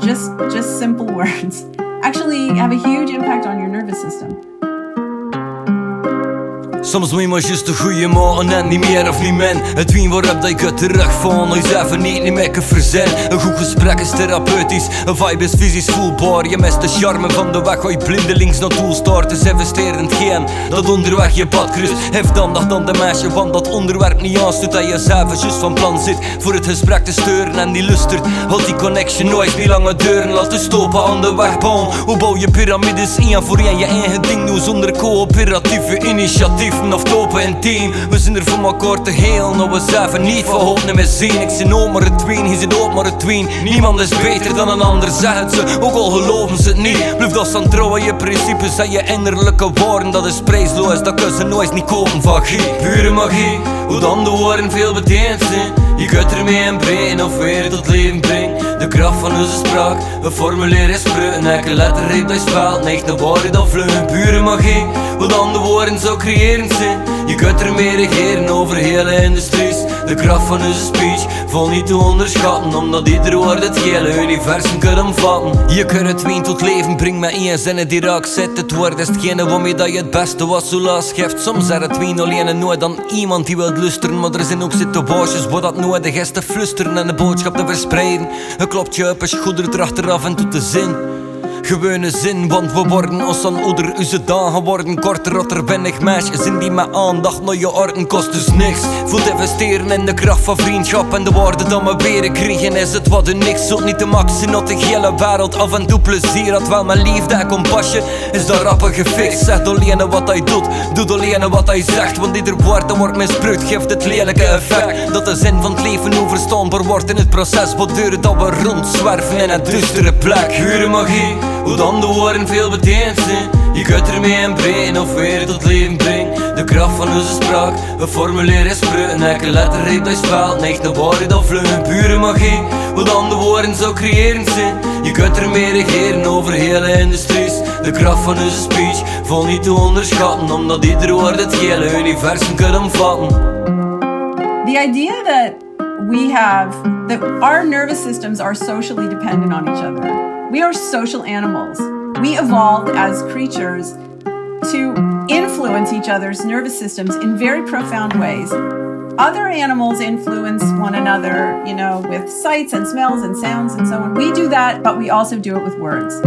just simple words, actually have a huge impact on your nervous system. Soms moet je maar juist de goede maken en niet meer of niet min. Het wien waarop dat je terug van jezelf niet meer kan verzinnen. Een goed gesprek is therapeutisch, een vibe is fysisch voelbaar. Je mist de charme van de weg waar je blindelings naartoe start. Dus investeer in hetgeen dat onderweg je pad kruist. Heeft dan de meisje van dat onderwerp niet aanstoot. Dat je zelf juist van plan zit voor het gesprek te steuren en die lustert. Houd die connection nooit niet lange deuren, laat de stoppen aan de weg bouwen. Hoe bouw je piramides één voor één je eigen ding nu zonder coöperatieve initiatief. Of topen in team, we zijn er voor elkaar te heel, nou we zelf niet van hoop meer zien. Ik zie ook maar het ween, hij zit ook maar het ween. Niemand is beter dan een ander, zeggen ze, ook al geloven ze het niet. Blijf dat aan trouw aan je principes en je innerlijke woorden. Dat is prijsloos, dat kunnen ze nooit niet kopen van gie. Pure magie, hoe dan de woorden veel betekend zijn. Je kunt ermee inbreken of weer tot leven brengen. De kracht van onze spraak, we formuleren spreuken. Elke letterreep dat je spelt, neigt naar woorden dat vleuen. Pure magie, hoe dan de woorden zo creërend zijn. Je kunt ermee regeren over hele industries. De kracht van onze speech, vol niet te onderschatten. Omdat ieder woord het hele universum kan omvatten. Je kunt het ween tot leven brengen met één zinnen die raak zit. Het woord is hetgene waarmee dat je het beste wat zo last geeft. Soms is het ween alleen en nooit dan iemand die wil luisteren. Maar er zijn ook situaties waar dat nodig is te flusteren en de boodschap te verspreiden. Het klopt je op als je goed erachteraf en doet de zin. Gewone zin, want we worden ons aan ouder. Onze dagen worden korter, dat er weinig meisjes in die met aandacht naar je orden kost dus niks. Voelt investeren in de kracht van vriendschap en de woorden dat we weer krijgen is het wat er niks. Zult niet te max zijn op de hele wereld, af en toe plezier. Had wel mijn liefde en compassie, is dat rappen gefixt. Zegt alleen wat hij doet alleen wat hij zegt. Want ieder woord dat wordt misbruikt, geeft het lelijke effect. Dat de zin van het leven onverstaanbaar wordt in het proces. Wat duurt dat we rondzwerven in een duistere plek. Pure magie, hoe dan de woorden veel betekend zijn. Je kunt ermee inbreken of weer tot leven brengen. De kracht van onze spraak, we formuleren spreuken. Elke letterreep dat je spelt, neigt naar woorden dat vleuen. Pure magie, hoe dan de woorden zo creërend zijn. Je kunt ermee regeren over hele industries. De kracht van onze speech, vol niet te onderschatten. Omdat ieder woord het hele universum kan omvatten. The idea that our nervous systems are socially dependent on each other. We are social animals. We evolved as creatures to influence each other's nervous systems in very profound ways. Other animals influence one another, with sights and smells and sounds and so on. We do that, but we also do it with words.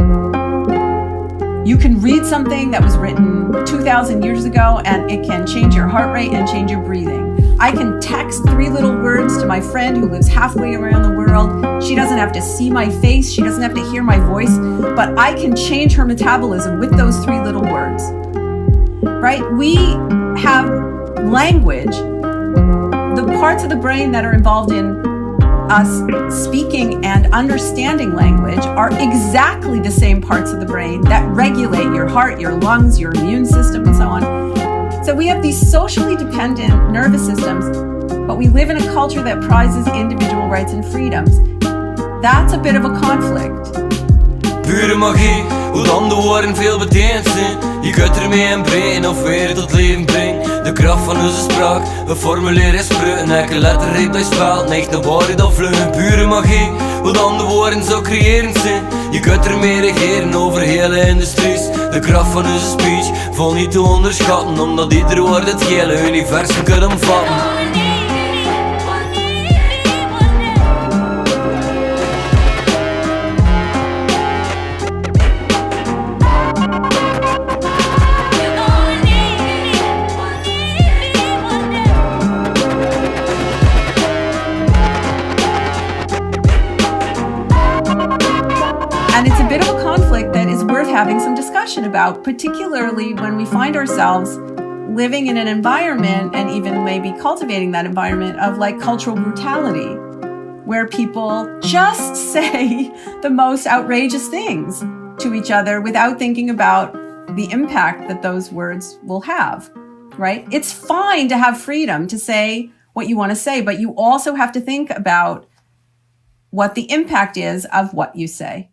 You can read something that was written 2,000 years ago and it can change your heart rate and change your breathing. I can text 3 little words to my friend who lives halfway around the world. She doesn't have to see my face, she doesn't have to hear my voice, but I can change her metabolism with those 3 little words. Right? We have language. The parts of the brain that are involved in us speaking and understanding language are exactly the same parts of the brain that regulate your heart, your lungs, your immune system, and so on. So we have these socially dependent nervous systems, but we live in a culture that prizes individual rights and freedoms. That's a bit of a conflict. Pure magie, hoe dan de woorden veel betekend zijn. Je kunt ermee inbreken of weer tot leven brengen. De kracht van onze spraak, we formuleren spreuken. Elke letterreep dat je spelt, neigt naar woorden dat vleuen. Pure magie, hoe dan de woorden zo creërend zijn. Je kunt ermee regeren over hele industries. De kracht van onze speech, vol niet te onderschatten. Omdat ieder woord het hele universum kan omvatten. And it's a bit of a conflict that is worth having some discussion about, particularly when we find ourselves living in an environment and even maybe cultivating that environment of cultural brutality, where people just say the most outrageous things to each other without thinking about the impact that those words will have, right? It's fine to have freedom to say what you want to say, but you also have to think about what the impact is of what you say.